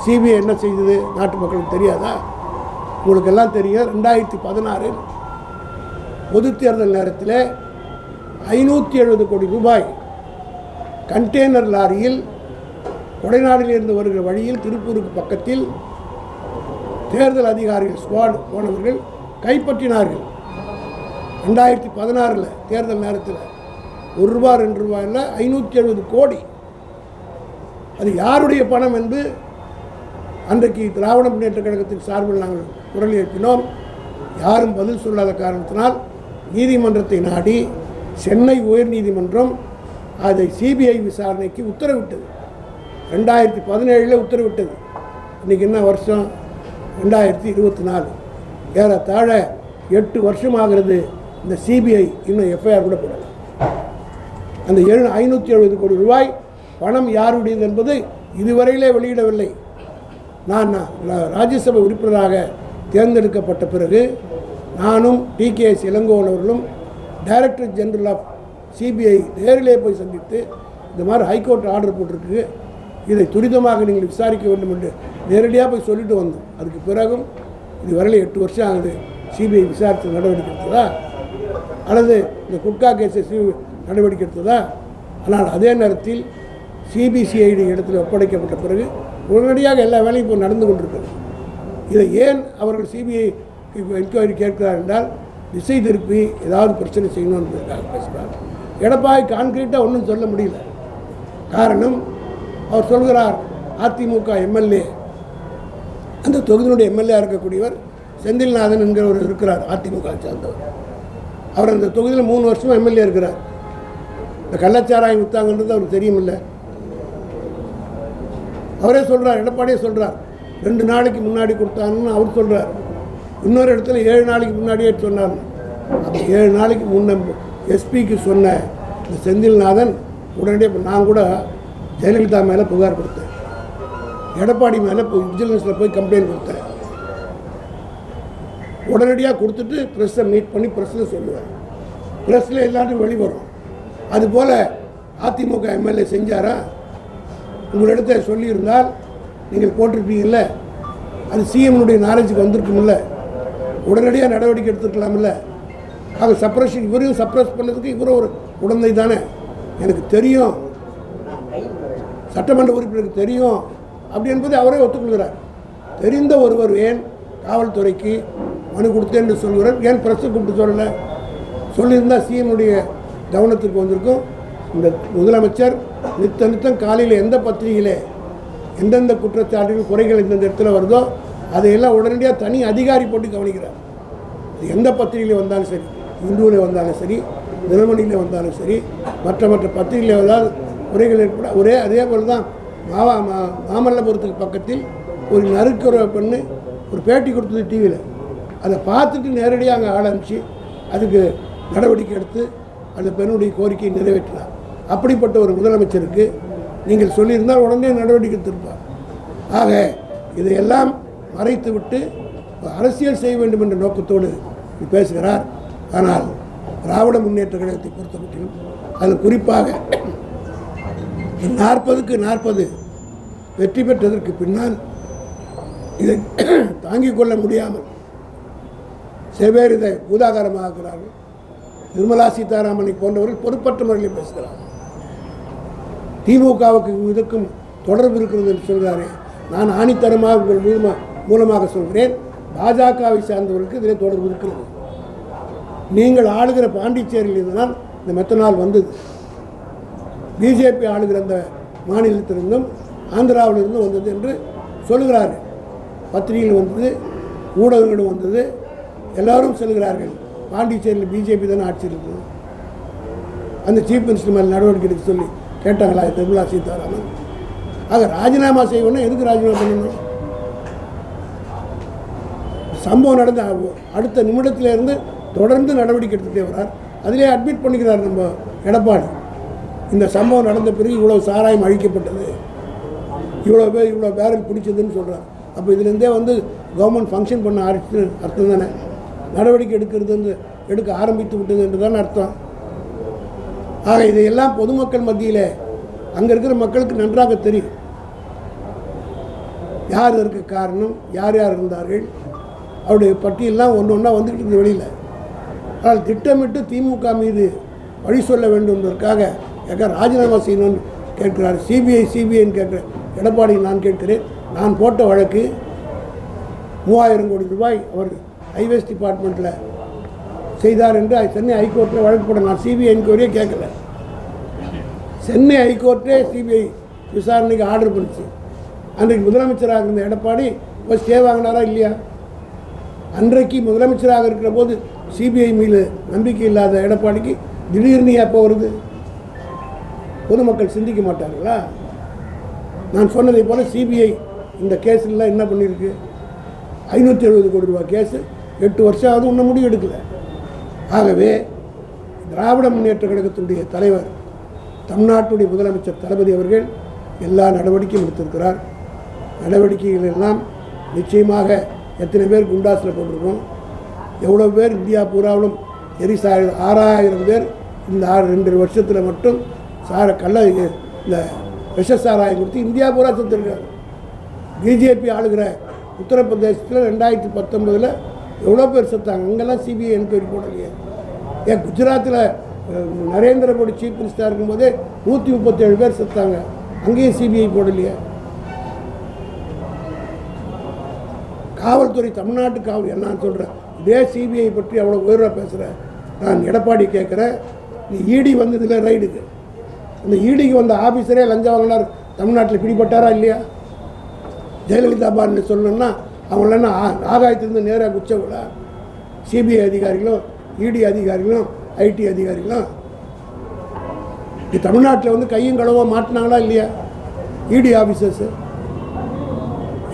CBI என்ன செய்தது நாட்டு மக்களுக்கு தெரியாதா? உங்களுக்கெல்லாம் தெரியும். 2016 பொது தேர்தல் நேரத்தில் 570 கோடி ரூபாய் கண்டெய்னர் லாரியில் கொடைநாட்டிலிருந்து வருகிற வழியில் திருப்பூருக்கு பக்கத்தில் தேர்தல் அதிகாரிகள் ஸ்குவாட் போனவர்கள் கைப்பற்றினார்கள். 2016 தேர்தல் நேரத்தில் ₹1 ₹2 இல்லை, 570 கோடி. அது யாருடைய பணம் என்று அன்றைக்கு திராவிட முன்னேற்ற கழகத்தின் சார்பில் நாங்கள் குரல் எழுப்பினோம். யாரும் பதில் சொல்லாத காரணத்தினால் நீதிமன்றத்தை நாடி சென்னை உயர்நீதிமன்றம் அதை சிபிஐ விசாரணைக்கு உத்தரவிட்டது. 2017 உத்தரவிட்டது. இன்றைக்கி என்ன வருஷம்? 2024. ஏறத்தாழ 8 வருஷமாகிறது. இந்த சிபிஐ இன்னும் எஃப்ஐஆர் கூட போடல. அந்த 570 கோடி ரூபாய் பணம் யாருடையது என்பது இதுவரையிலே வெளியிடவில்லை. நான் ராஜ்யசபை உறுப்பினராக தேர்ந்தெடுக்கப்பட்ட பிறகு நானும் டிகேஎஸ் இளங்கோவன் அவர்களும் டைரக்டர் ஜெனரல் ஆஃப் சிபிஐ நேரிலே போய் சந்தித்து இந்த மாதிரி ஹைகோர்ட் ஆர்டர் போட்டிருக்கு, இதை துரிதமாக நீங்கள் விசாரிக்க வேண்டும் என்று நேரடியாக போய் சொல்லிட்டு வந்தோம். அதுக்கு பிறகும் இதுவரையில் 8 வருஷம் ஆகுது. சிபிஐ விசாரித்து நடவடிக்கை எடுத்ததா அல்லது இந்த குட்கா கேஸை நடவடிக்கை எடுத்ததா? ஆனால் அதே நேரத்தில் சிபிசிஐடி இடத்தில் ஒப்படைக்கப்பட்ட பிறகு உடனடியாக எல்லா வேலையும் இப்போ நடந்து கொண்டிருக்கிறது. இதை ஏன் அவர்கள் சிபிஐ என்கொயரி கேட்கிறார் என்றால் திசை திருப்பி ஏதாவது பிரச்சனை செய்யணும் என்பதற்காக பேசுகிறார். எடப்பாடி கான்கிரீட்டாக ஒன்றும் சொல்ல முடியல. காரணம், அவர் சொல்கிறார் அதிமுக எம்எல்ஏ, அந்த தொகுதியினுடைய எம்எல்ஏ இருக்கக்கூடியவர் செந்தில்நாதன் என்கிறவர் இருக்கிறார், அதிமுக சார்ந்தவர். அவர் அந்த தொகுதியில் 3 வருஷமாக எம்எல்ஏ இருக்கிறார். இந்த கள்ளச்சாராயம் விற்றாங்கன்றது அவருக்கு தெரியுமில்ல. அவரே சொல்கிறார், எடப்பாடியே சொல்கிறார் 2 நாளைக்கு முன்னாடி கொடுத்தாங்கன்னு அவர் சொல்கிறார். இன்னொரு இடத்துல 7 நாளைக்கு முன்னாடியே சொன்னார். அப்போ 7 நாளைக்கு முன்ன எஸ்பிக்கு சொன்ன இந்த செந்தில்நாதன் உடனடியாக நான் கூட ஜெயலலிதா மேலே புகார் கொடுத்தேன், எடப்பாடி மேலே விஜிலன்ஸில் போய் கம்ப்ளைண்ட் கொடுத்தேன். உடனடியாக கொடுத்துட்டு ப்ரெஸ்ஸை மீட் பண்ணி ப்ரெஸ்ஸில் சொல்லுவேன், ப்ரெஸ்ஸில் எல்லாத்தையும் வெளிவரும். அதுபோல் அதிமுக எம்எல்ஏ செஞ்சாரா? உங்களிடத்தை சொல்லியிருந்தால் நீங்கள் போட்டிருப்பீங்கல்ல, அது சிஎம்னுடைய நாலேஜுக்கு வந்திருக்குமில்ல, உடனடியாக நடவடிக்கை எடுத்துருக்கலாமில்ல. ஆக சப்ரஷன், இவரையும் சப்ரஸ் பண்ணதுக்கு இவரும் ஒரு உடந்தை தானே. எனக்கு தெரியும், சட்டமன்ற உறுப்பினருக்கு தெரியும் அப்படி என்பதை அவரே ஒத்துக்கொள்கிறார். தெரிந்த ஒருவர் ஏன் காவல்துறைக்கு மனு கொடுத்தேன் என்று சொல்கிறார்? ஏன் பிரஸை கூப்பிட்டு சொல்லலை? சொல்லியிருந்தால் சிஎம்னுடைய கவனத்திற்கு வந்திருக்கும். இந்த முதலமைச்சர் நித்தம் காலையில் எந்த பத்திரிகையில் எந்தெந்த குற்றச்சாட்டுகள் குறைகள் எந்தெந்த இடத்துல வருதோ அதையெல்லாம் உடனடியாக தனி அதிகாரி போட்டு கவனிக்கிறார். எந்த பத்திரிகையில் வந்தாலும் சரி, இந்துவில் வந்தாலும் சரி, தினமணியில் வந்தாலும் சரி, மற்ற பத்திரிகையில் வந்தால் குறைகள் ஏற்பட அதே போல் தான் மாமல்லபுரத்துக்கு பக்கத்தில் ஒரு நறுக்கிற பெண்ணு ஒரு பேட்டி கொடுத்தது டிவியில். அதை பார்த்துட்டு நேரடியாக அங்கே ஆரம்பித்து அதுக்கு நடவடிக்கை எடுத்து அந்த பெண்ணுடைய கோரிக்கையை நிறைவேற்றினார். அப்படிப்பட்ட ஒரு முதலமைச்சருக்கு நீங்கள் சொல்லியிருந்தால் உடனே நடவடிக்கை எடுத்திருப்பார். ஆக இதையெல்லாம் மறைத்துவிட்டு அரசியல் செய்ய வேண்டும் என்ற நோக்கத்தோடு பேசுகிறார். ஆனால் திராவிட முன்னேற்ற கழகத்தை பொறுத்தமட்டிலும் அதில் குறிப்பாக 40க்கு 40 வெற்றி பெற்றதற்கு பின்னால் இதை தாங்கிக் கொள்ள முடியாமல் சில பேர் இதை பூதாகாரமாக்குகிறார்கள். நிர்மலா சீதாராமனை போன்றவர்கள் பொறுப்பற்ற முறையில் பேசுகிறார்கள். திமுகவுக்கு இதுக்கும் தொடர்பு இருக்கிறது என்று சொல்கிறாரே, நான் ஆணித்தரமாக உங்கள் மூலமாக சொல்கிறேன், பாஜகவை சார்ந்தவர்களுக்கு இதில் தொடர்பு இருக்கிறது. நீங்கள் ஆளுகிற பாண்டிச்சேரியில் இருந்தால் இந்த மெத்தனால் வந்தது. பிஜேபி ஆளுகிற அந்த மாநிலத்திலிருந்தும் ஆந்திராவிலிருந்தும் வந்தது என்று சொல்லுகிறார்கள். பத்திரிகையில் வந்தது, ஊடகங்களும் வந்தது, எல்லாரும் சொல்கிறார்கள். பாண்டிச்சேரியில் பிஜேபி தானே ஆட்சி இருக்குது, அந்த சீஃப் மினிஸ்டர் மேலே நடவடிக்கை எடுக்க சொல்லி கேட்டாங்களா நிர்மலா சீதாராமன்? ஆக ராஜினாமா செய்யணும். எதுக்கு ராஜினாமா பண்ணணும்? சம்பவம் நடந்த அடுத்த நிமிடத்திலிருந்து தொடர்ந்து நடவடிக்கை எடுத்துகிட்டே வரார். அதிலே அட்மிட் பண்ணிக்கிறார் நம்ம எடப்பாடி. இந்த சம்பவம் நடந்த பிறகு இவ்வளோ சாராயம் அழிக்கப்பட்டது, இவ்வளோ பேர் இவ்வளோ பேரல் பிடிச்சதுன்னு சொல்கிறார். அப்போ இதுலேருந்தே கவர்மெண்ட் ஃபங்க்ஷன் பண்ண ஆரம்பிச்சு அர்த்தம் தானே. நடவடிக்கை எடுக்க ஆரம்பித்து விட்டது என்று தான் அர்த்தம். ஆக இதையெல்லாம் பொதுமக்கள் மத்தியில் அங்கே இருக்கிற மக்களுக்கு நன்றாக தெரியும். யார் இதற்கு காரணம், யார் யார் இருந்தார்கள், அவருடைய பட்டியலாம் ஒன்று ஒன்றா வந்துக்கிட்டு இருந்த வெளியில். ஆனால் திட்டமிட்டு திமுக மீது வழி சொல்ல வேண்டும் என்பதற்காக ராஜினாமா செய்யணும்னு கேட்கிறார். சிபிஐன்னு கேட்குற எடப்பாடி நான் கேட்கிறேன். நான் போட்ட வழக்கு 3000 கோடி ரூபாய் அவர் ஹைவேஸ் டிபார்ட்மெண்ட்டில் செய்தார் என்று சென்னை ஹைகோர்ட்டில் வழக்கு போட நான் சிபிஐ என்கொயரியே கேட்கல. சென்னை ஹைகோர்ட்டே சிபிஐ விசாரணைக்கு ஆர்டர் பண்ணிச்சு. அன்றைக்கு முதலமைச்சராக இருந்த எடப்பாடி இப்போ ஸ்டே வாங்கினாரா இல்லையா? அன்றைக்கு முதலமைச்சராக இருக்கிற போது சிபிஐ மீது நம்பிக்கை இல்லாத எடப்பாடிக்கு திடீர்னு எப்போ வருது? பொதுமக்கள் சிந்திக்க மாட்டார்களா? நான் சொன்னதை போல சிபிஐ இந்த கேஸில் என்ன பண்ணியிருக்கு? 570 கோடி ரூபாய் கேஸு 8 வருஷம் ஆகுது, இன்னும் முடிவு எடுக்கலை. ஆகவே திராவிட முன்னேற்ற கழகத்தினுடைய தலைவர் தமிழ்நாட்டுடைய முதலமைச்சர் தளபதி அவர்கள் எல்லா நடவடிக்கையும் எடுத்திருக்கிறார். நடவடிக்கைகள் எல்லாம் நிச்சயமாக எத்தனை பேர் குண்டாஸில் போட்டிருக்கோம், எவ்வளோ பேர் இந்தியா பூராவிலும் எரிசாய 6000 பேர் இந்த 2 வருஷத்தில் மட்டும் இந்த விஷ சாராயம் கொடுத்து இந்தியா பூரா செத்துருக்காரு. பிஜேபி ஆளுகிற உத்தரப்பிரதேசத்தில் 2019 எவ்வளோ பேர் செத்தாங்க, அங்கெல்லாம் சிபிஐ என்கொயரி போடலையே. ஏன் குஜராத்தில் நரேந்திர மோடி சீஃப் மினிஸ்டராக இருக்கும்போதே 137 பேர் செத்தாங்க, அங்கேயும் சிபிஐ போடலையே. காவல்துறை, தமிழ்நாட்டு காவல் நான் சொல்கிறேன், இதே சிபிஐ பற்றி அவ்வளோ உயர்வாக பேசுகிறேன். நான் எடப்பாடி கேட்குறேன், நீ இடி வந்ததில் ரைடுக்கு, அந்த இடிக்கு வந்த ஆஃபீஸரே லஞ்சம் வாங்கினார், தமிழ்நாட்டில் பிடிபட்டாரா இல்லையா? ஜெயலலிதா பான்னு சொல்லணும்னா அவங்களெல்லாம் ஆகாயத்திலிருந்து நேராக குச்சவிட சிபிஐ அதிகாரிகளும் இடி அதிகாரிகளும் ஐடி அதிகாரிகளும் தமிழ்நாட்டில் வந்து கையும் களவோ மாட்டினாங்களா இல்லையா? இடி ஆஃபீஸர்ஸு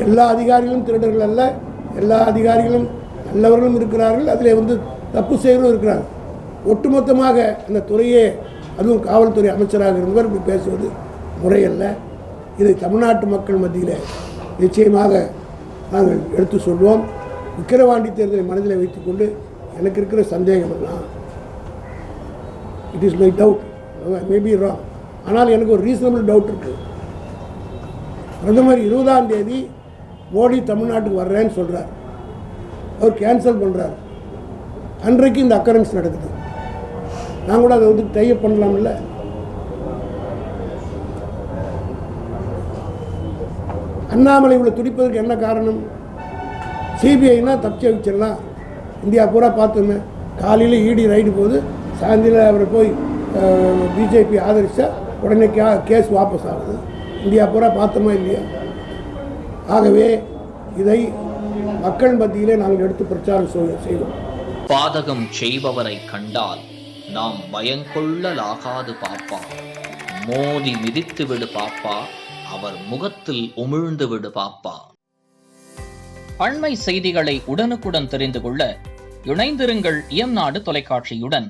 எல்லா அதிகாரிகளும் திருடர்கள் அல்ல, எல்லா அதிகாரிகளும் நல்லவர்களும் இருக்கிறார்கள், அதில் வந்து தப்பு செய்கிறவரும் இருக்கிறாங்க. ஒட்டுமொத்தமாக அந்த துறையே, அதுவும் காவல்துறை அமைச்சராக இருந்தவர் இப்படி பேசுவது முறையல்ல. இதை தமிழ்நாட்டு மக்கள் மத்தியில் நிச்சயமாக நாங்கள் எடுத்து சொல்வோம். விக்கிரவாண்டி தேர்தலை மனதில் வைத்துக்கொண்டு எனக்கு இருக்கிற சந்தேகம் எல்லாம், it is my doubt, maybe wrong, ஆனால் எனக்கு ஒரு ரீசனபிள் டவுட் இருக்குது. பிரதமர் 20ஆம் தேதி மோடி தமிழ்நாட்டுக்கு வர்றேன்னு சொல்கிறார், அவர் கேன்சல் பண்ணுறார். அன்றைக்கு இந்த அக்கரன்ஸ் நடக்குது. நான் கூட அதை வந்து டைப் பண்ணலாம்ல. அண்ணாமலை இவ்வளோ துடிப்பதற்கு என்ன காரணம்? சிபிஐனா தப்பிச்சு வச்சிடலாம், இந்தியா பூரா பார்த்தோமே. காலையில் இடி ரைடு போகுது, சாயந்தரம் அவரை போய் பிஜேபி ஆதரித்தா உடனே கேஸ் வாபஸ் ஆகுது. இந்தியா பூரா பார்த்தோமா இல்லையா? ஆகவே இதை மக்கள் மத்தியிலே நாங்கள் எடுத்து பிரச்சாரம் செய்வோம். பாதகம் செய்பவரை கண்டால் நாம் பயங்கொள்ளலாகாது பாப்பா, மோதி மிதித்து விடு பாப்பா, அவர் முகத்தில் உமிழ்ந்து விடு பாப்பா. அண்மை செய்திகளை உடனுக்குடன் தெரிந்து கொள்ள இணைந்திருங்கள் இயம்நாடு தொலைக்காட்சியுடன்.